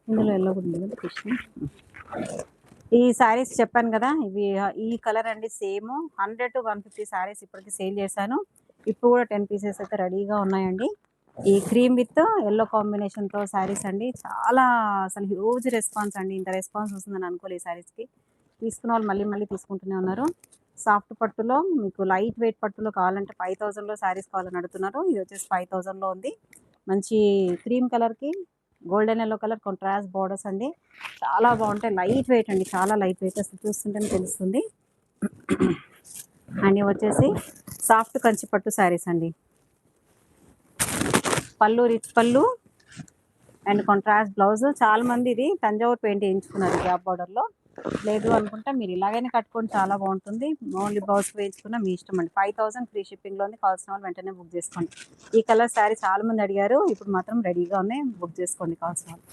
ఇందులో ఎల్లో కూడా ఉంది కదా కృష్ణ. ఈ శారీస్ చెప్పాను కదా, ఇవి ఈ కలర్ అండి. సేమ్ 100 to 150 శారీస్ ఇప్పటికి సేల్ చేశాను. ఇప్పుడు కూడా 10 పీసెస్ అయితే రెడీగా ఉన్నాయండి. ఈ క్రీమ్ విత్ ఎల్లో కాంబినేషన్తో శారీస్ అండి. చాలా అసలు హ్యూజ్ రెస్పాన్స్ అండి. ఇంత రెస్పాన్స్ వస్తుందని అనుకోలేదు ఈ శారీస్కి. తీసుకున్న వాళ్ళు మళ్ళీ మళ్ళీ తీసుకుంటూనే ఉన్నారు. సాఫ్ట్ పట్టులో మీకు లైట్ వెయిట్ పట్టులో కావాలంటే 5000లో శారీస్ కావాలని అడుగుతున్నారు. ఇది వచ్చేసి 5000లో ఉంది. మంచి క్రీమ్ కలర్కి golden yellow colour contrast borders అండి. చాలా బాగుంటాయి. లైట్ వెయిట్ అండి, చాలా లైట్ వెయిట్. అసలు చూస్తుంటేనే తెలుస్తుంది. అండ్ ఇవి వచ్చేసి సాఫ్ట్ కంచి పట్టు శారీస్ అండి. పళ్ళు రిచ్ పళ్ళు అండ్ కాంట్రాస్ట్ బ్లౌజ్. చాలా మంది ఇది తంజావూరు పెయింట్ వేయించుకున్నారు గ్యాప్ బార్డర్లో. లేదు అనుకుంటే మీరు ఇలాగైనా కట్టుకొని చాలా బాగుంటుంది. ఓన్లీ బ్లౌజ్ వేయించుకున్న మీ ఇష్టం అండి. 5000 ఫ్రీ షిప్పింగ్లో ఉంది. కావాల్సిన వాళ్ళు వెంటనే బుక్ చేసుకోండి. ఈ కలర్ శారీ చాలా మంది అడిగారు, ఇప్పుడు మాత్రం రెడీగా ఉన్నాయి. బుక్ చేసుకోండి కావాల్సిన వాళ్ళు.